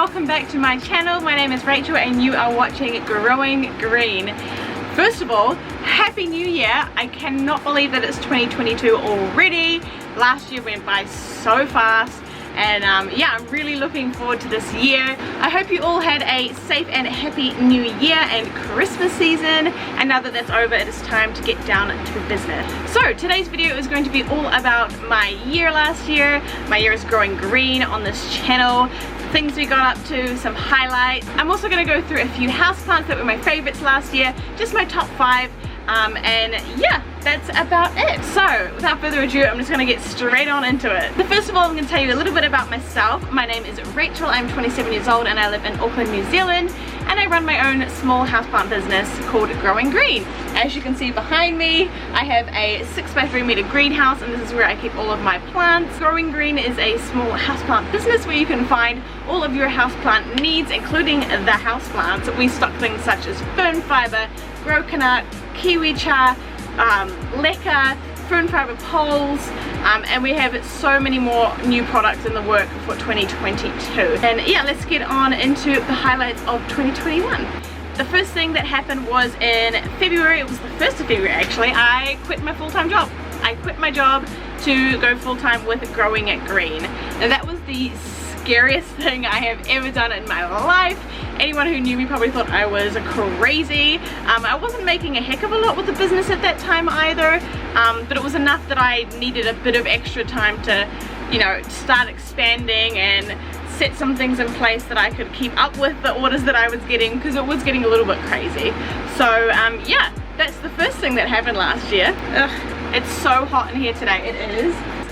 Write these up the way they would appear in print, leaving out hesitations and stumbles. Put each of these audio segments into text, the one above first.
welcome back to my channel. My name is Rachel and you are watching Growing Green. First of all, Happy New Year. I cannot believe that it's 2022 already. Last year went by so fast. And yeah, I'm really looking forward to this year. I hope you all had a safe and happy new year and Christmas season. And now that that's over, it is time to get down to business. So today's video is going to be all about my year last year. My year is Growing Green on this channel. Things we got up to, some highlights. I'm also going to go through a few houseplants that were my favorites last year. Just my top 5. And yeah, that's about it. So without further ado, I'm just going to get straight on into it. So first of all, I'm going to tell you a little bit about myself. My name is Rachel. I'm 27 years old and I live in Auckland, New Zealand, and I run my own small houseplant business called Growing Green. As you can see behind me, I have a 6x3 meter greenhouse, and this is where I keep all of my plants. Growing Green is a small houseplant business where you can find all of your houseplant needs, including the houseplants. We stock things such as fern fiber, grow canut, kiwi char, leca, fern fiber poles, and we have so many more new products in the work for 2022. And yeah, let's get on into the highlights of 2021. The first thing that happened was in February. It was the 1st of February actually. I quit my full-time job. I quit my job to go full-time with Growing Green. And that was the scariest thing I have ever done in my life. Anyone who knew me probably thought I was crazy. I wasn't making a heck of a lot with the business at that time either, but it was enough that I needed a bit of extra time to, you know, start expanding and set some things in place that I could keep up with the orders that I was getting, because it was getting a little bit crazy. So yeah, that's the first thing that happened last year. Ugh, it's so hot in here today.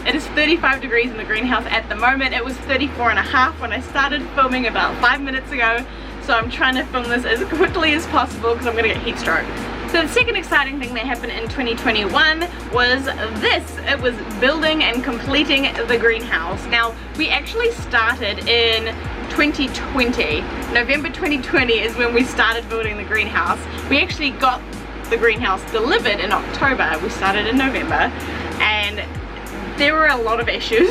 It is 35 degrees in the greenhouse at the moment. It was 34.5 when I started filming about 5 minutes ago. So I'm trying to film this as quickly as possible because I'm gonna get heat stroke. So the second exciting thing that happened in 2021 was this. It was building and completing the greenhouse. Now, we actually started in 2020. November 2020 is when we started building the greenhouse. We actually got the greenhouse delivered in October. We started in November, and there were a lot of issues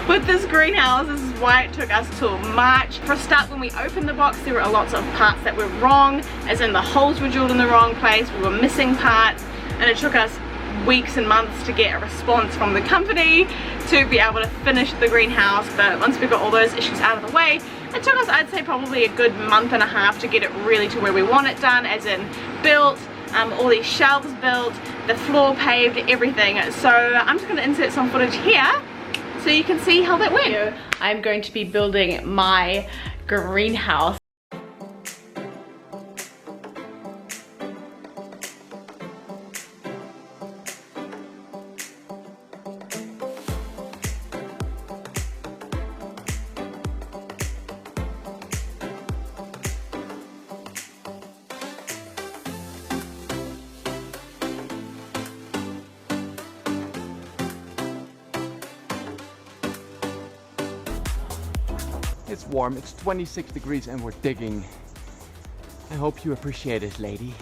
with this greenhouse. This is why it took us till March. For a start, when we opened the box, there were lots of parts that were wrong, as in the holes were drilled in the wrong place, we were missing parts, and it took us weeks and months to get a response from the company to be able to finish the greenhouse. But once we got all those issues out of the way, it took us, I'd say, probably a good month and a half to get it really to where we want it done, as in built, all these shelves built, the floor paved, everything. So I'm just going to insert some footage here so you can see how that went. I'm going to be building my greenhouse. It's warm, it's 26 degrees and we're digging. I hope you appreciate it, lady.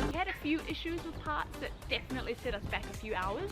We had a few issues with parts that definitely set us back a few hours.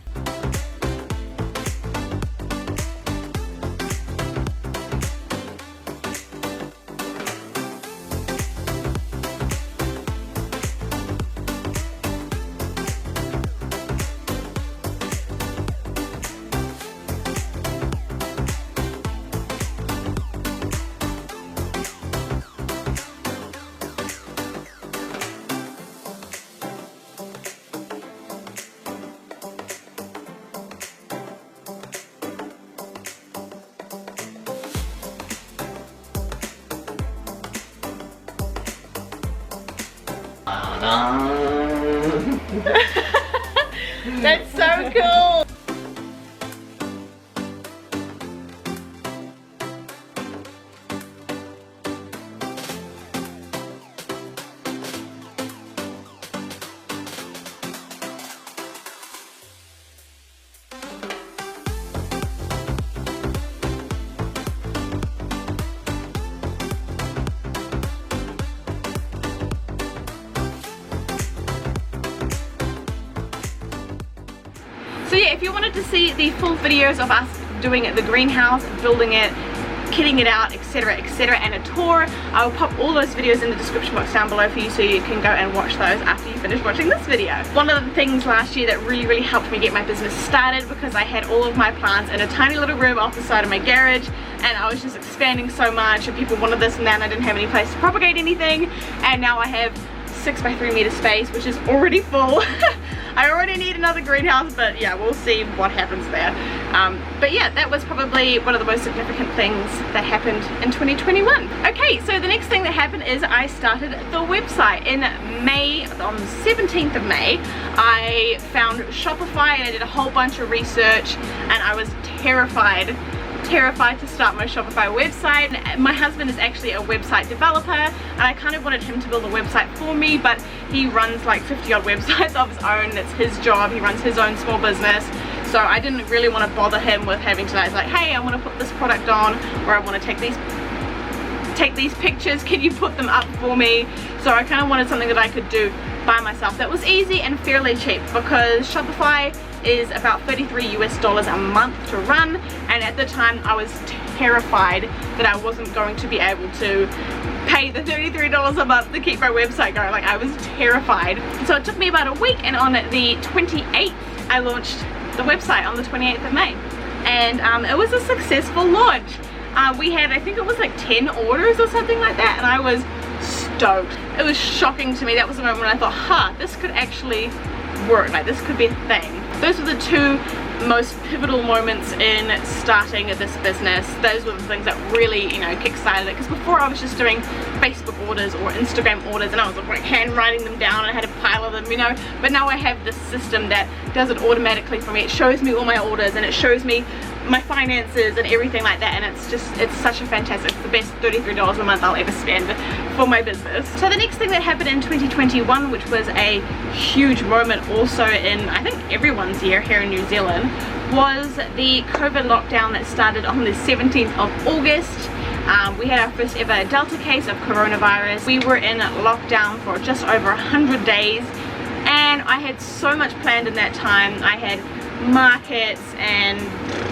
That's so cool! yeah, if you wanted to see the full videos of us doing the greenhouse, building it, kitting it out, etc, and a tour, I will pop all those videos in the description box down below for you, so you can go and watch those after you finish watching this video. One of the things last year that really helped me get my business started, because I had all of my plants in a tiny little room off the side of my garage, and I was just expanding so much, and people wanted this and that, and I didn't have any place to propagate anything, and now I have 6 by 3 meter space, which is already full. I already need another greenhouse, but yeah, we'll see what happens there. But yeah, that was probably one of the most significant things that happened in 2021. Okay, so the next thing that happened is I started the website in May. On the 17th of May, I found Shopify, and I did a whole bunch of research, and I was terrified to start my Shopify website. My husband is actually a website developer, and I kind of wanted him to build a website for me, but he runs like 50 odd websites of his own. It's his job, he runs his own small business, so I didn't really want to bother him with having to like, hey, I want to put this product on, or I want to take these pictures, can you put them up for me? So I kind of wanted something that I could do by myself that was easy and fairly cheap, because Shopify is about $33 US a month to run, and at the time I was terrified that I wasn't going to be able to pay the $33 a month to keep my website going. Like, I was terrified. So it took me about a week, and on the 28th I launched the website on the 28th of May, and it was a successful launch. We had, I think it was like 10 orders or something like that, and I was stoked. It was shocking to me. That was the moment when I thought, this could actually work, like this could be a thing. Those were the two most pivotal moments in starting this business. Those were the things that really, you know, kick-started it, because before I was just doing Facebook orders or Instagram orders, and I was like handwriting them down, and I had a pile of them, you know, but now I have this system that does it automatically for me. It shows me all my orders, and it shows me my finances and everything like that, and it's such a fantastic, it's the best $33 a month I'll ever spend for my business. So the next thing that happened in 2021, which was a huge moment also in, I think, everyone's year here in New Zealand, was the COVID lockdown that started on the 17th of August. We had our first ever Delta case of coronavirus. We were in lockdown for just over 100 days, and I had so much planned in that time. I had markets and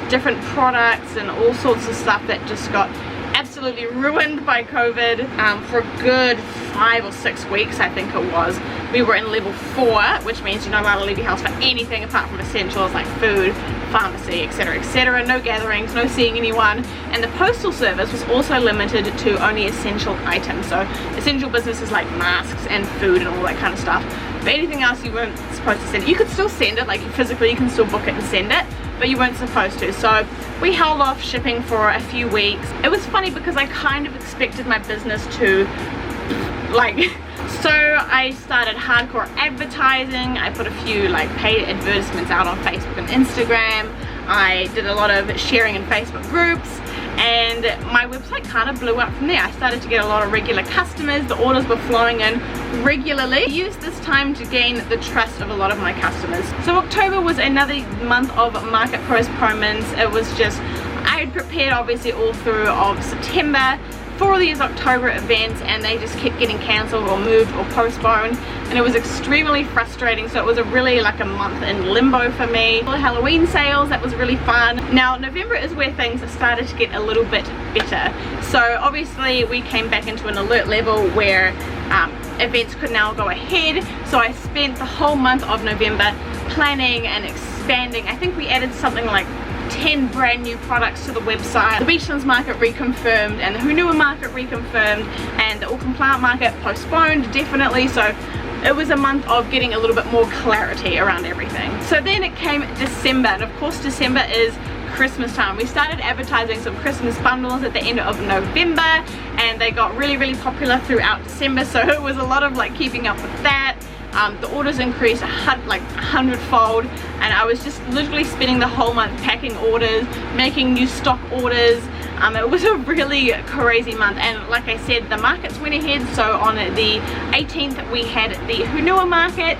different products and all sorts of stuff that just got absolutely ruined by COVID. For a good 5 or 6 weeks, I think it was, we were in level 4, which means you're not allowed to leave your house for anything apart from essentials like food, pharmacy, etc, etc. No gatherings, no seeing anyone, and the postal service was also limited to only essential items. So essential businesses like masks and food and all that kind of stuff, but anything else you weren't supposed to send it. You could still send it, like physically you can still book it and send it, but you weren't supposed to. So we held off shipping for a few weeks. It was funny because I kind of expected my business to so I started hardcore advertising. I put a few like paid advertisements out on Facebook and Instagram. I did a lot of sharing in Facebook groups, and my website kind of blew up from there. I started to get a lot of regular customers. The orders were flowing in regularly. I used this time to gain the trust of a lot of my customers. So October was another month of market postponements. It was just, I had prepared obviously all through of September for these October events, and they just kept getting cancelled or moved or postponed, and it was extremely frustrating. So it was a really like a month in limbo for me. All the Halloween sales, that was really fun. Now November is where things have started to get a little bit better. So obviously we came back into an alert level where events could now go ahead. So I spent the whole month of November planning and expanding. I think we added something like 10 brand new products to the website. The Beachlands market reconfirmed, and the Hunua market reconfirmed, and the Auckland plant market postponed definitely. So it was a month of getting a little bit more clarity around everything. So then it came December, and of course December is Christmas time. We started advertising some Christmas bundles at the end of November, and they got really popular throughout December. So it was a lot of like keeping up with that. The orders increased like 100-fold, and I was just literally spending the whole month packing orders, making new stock orders. It was a really crazy month, and like I said, the markets went ahead. So on the 18th we had the Hunua market.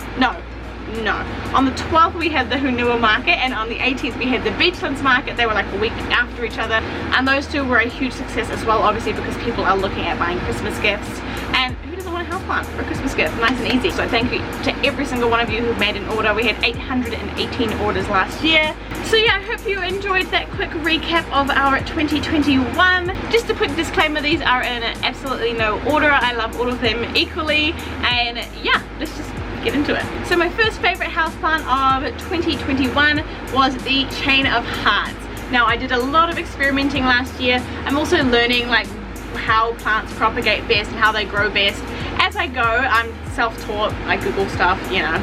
On the 12th we had the Hunua market, and on the 18th we had the Beachlands market. They were like a week after each other, and those two were a huge success as well, obviously because people are looking at buying Christmas gifts. And who doesn't want a houseplant for a Christmas gift? Nice and easy. So thank you to every single one of you who made an order. We had 818 orders last year. So yeah, I hope you enjoyed that quick recap of our 2021. Just a quick disclaimer, these are in absolutely no order. I love all of them equally, and yeah, let's just get into it. So my first favorite houseplant of 2021 was the Chain of Hearts. Now I did a lot of experimenting last year. I'm also learning like how plants propagate best and how they grow best as I go. I'm self-taught, I Google stuff, you know.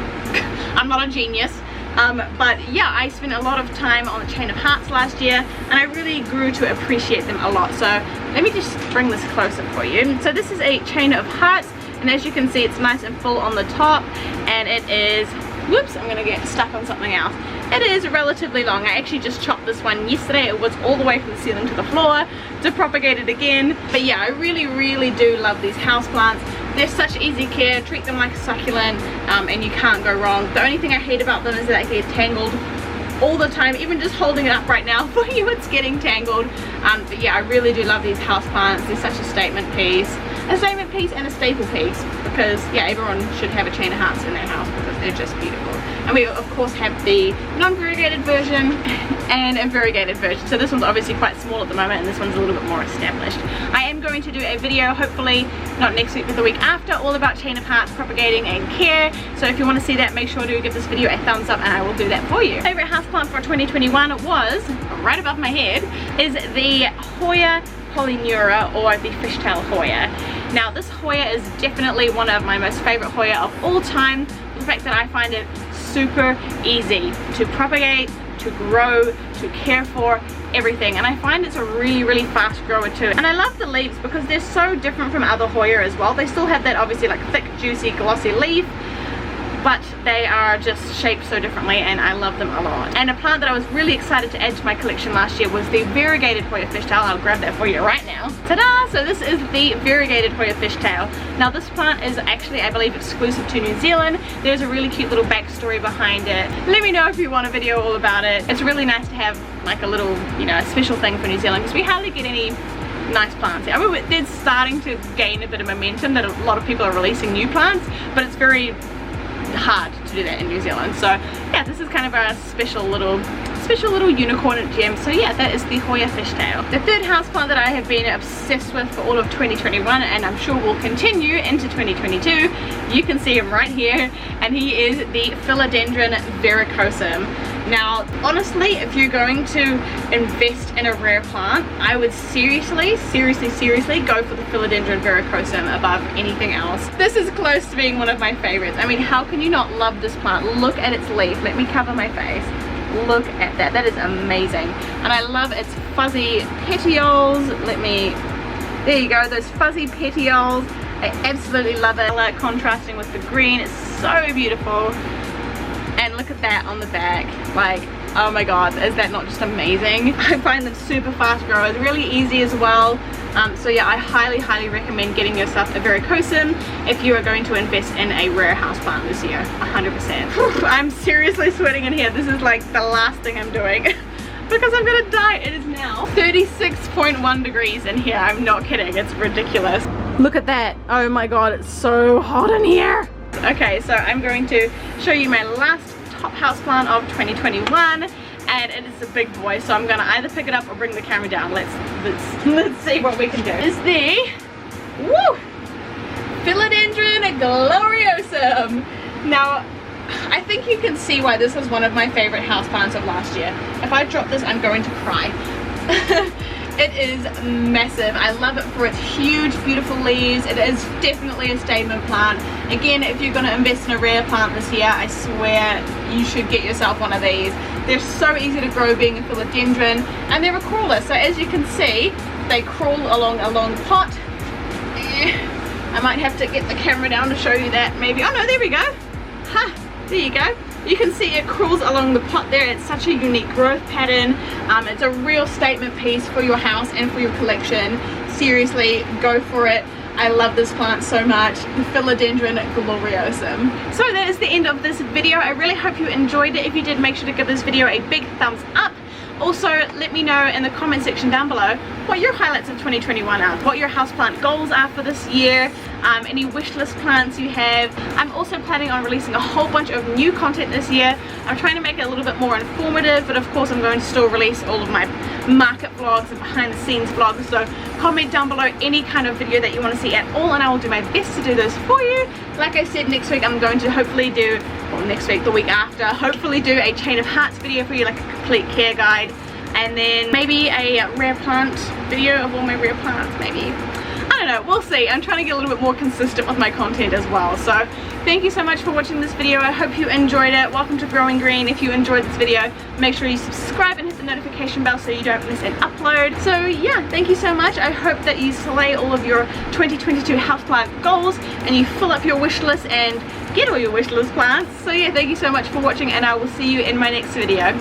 I'm not a genius. But yeah, I spent a lot of time on the Chain of Hearts last year, and I really grew to appreciate them a lot. So let me just bring this closer for you. So this is a Chain of Hearts, and as you can see, it's nice and full on the top, and it is, whoops, I'm gonna get stuck on something else. It is relatively long. I actually just chopped this one yesterday. It was all the way from the ceiling to the floor to propagate it again. But yeah, I really do love these houseplants. They're such easy care. Treat them like a succulent, and you can't go wrong. The only thing I hate about them is that they get tangled all the time. Even just holding it up right now for you, it's getting tangled. But yeah, I really do love these houseplants. They're such a statement piece and a staple piece, because yeah, everyone should have a Chain of Hearts in their house because they're just beautiful. And we of course have the non-variegated version and a variegated version. So this one's obviously quite small at the moment, and this one's a little bit more established. I am going to do a video, hopefully not next week but the week after, all about Chain of Hearts propagating and care. So if you want to see that, make sure to give this video a thumbs up and I will do that for you. Favorite houseplant for 2021 was, right above my head, is the Hoya Polyneura, or the fishtail Hoya. Now this Hoya is definitely one of my most favorite Hoya of all time. The fact that I find it super easy to propagate, to grow, to care for, everything. And I find it's a really fast grower too. And I love the leaves because they're so different from other Hoya as well. They still have that obviously like thick, juicy, glossy leaf, but they are just shaped so differently, and I love them a lot. And a plant that I was really excited to add to my collection last year was the variegated Hoya fishtail. I'll grab that for you right now. Ta-da! So this is the variegated Hoya fishtail. Now this plant is actually, I believe, exclusive to New Zealand. There's a really cute little backstory behind it. Let me know if you want a video all about it. It's really nice to have like a little, you know, a special thing for New Zealand, because we hardly get any nice plants. I mean, they're starting to gain a bit of momentum that a lot of people are releasing new plants, but it's very hard to do that in New Zealand. So yeah, this is kind of a special little unicorn gem. So yeah, that is the Hoya fishtail. The third houseplant that I have been obsessed with for all of 2021, and I'm sure will continue into 2022, you can see him right here, and he is the Philodendron verrucosum. Now honestly, if you're going to invest in a rare plant, I would seriously go for the Philodendron verrucosum above anything else. This is close to being one of my favorites. I mean, how can you not love this plant? Look at its leaf. Let me cover my face. Look at that. That is amazing. And I love its fuzzy petioles. There you go, those fuzzy petioles. I absolutely love it. Like contrasting with the green, it's so beautiful. And look at that on the back. Like, oh my god, is that not just amazing? I find them super fast growers, really easy as well. So yeah, I highly recommend getting yourself a verrucosum if you are going to invest in a rare houseplant this year, 100%. I'm seriously sweating in here. This is like the last thing I'm doing because I'm gonna die. It is now 36.1 degrees in here. I'm not kidding, it's ridiculous. Look at that. Oh my god, it's so hot in here. Okay, so I'm going to show you my last top houseplant of 2021, and it is a big boy, so I'm gonna either pick it up or bring the camera down. Let's see what we can do. Is the Philodendron gloriosum. Now I think you can see why this was one of my favorite houseplants of last year. If I drop this, I'm going to cry. It is massive. I love it for its huge, beautiful leaves. It is definitely a statement plant. Again, if you're going to invest in a rare plant this year, I swear you should get yourself one of these. They're so easy to grow, being a philodendron, and they're a crawler. So as you can see, they crawl along a long pot. I might have to get the camera down to show you that maybe. Oh no, there we go. Ha! There you go. You can see it crawls along the pot there. It's such a unique growth pattern. It's a real statement piece for your house and for your collection. Seriously, go for it. I love this plant so much, the Philodendron gloriosum. So that is the end of this video. I really hope you enjoyed it. If you did, make sure to give this video a big thumbs up. Also, let me know in the comment section down below what your highlights of 2021 are, what your houseplant goals are for this year. any wish list plants you have. I'm also planning on releasing a whole bunch of new content this year. I'm trying to make it a little bit more informative, but of course I'm going to still release all of my market vlogs and behind the scenes vlogs. So comment down below any kind of video that you want to see at all, and I will do my best to do those for you. Like I said, next week I'm going to hopefully do, well, next week, the week after, hopefully do a chain of hearts video for you, like a complete care guide, and then maybe a rare plant video of all my rare plants, maybe. I don't know, we'll see. I'm trying to get a little bit more consistent with my content as well. So thank you so much for watching this video. I hope you enjoyed it. Welcome to Growing Green. If you enjoyed this video, make sure you subscribe and hit the notification bell so you don't miss an upload. So yeah, thank you so much. I hope that you slay all of your 2022 houseplant goals and you fill up your wish list and get all your wish list plants. So yeah, thank you so much for watching, and I will see you in my next video.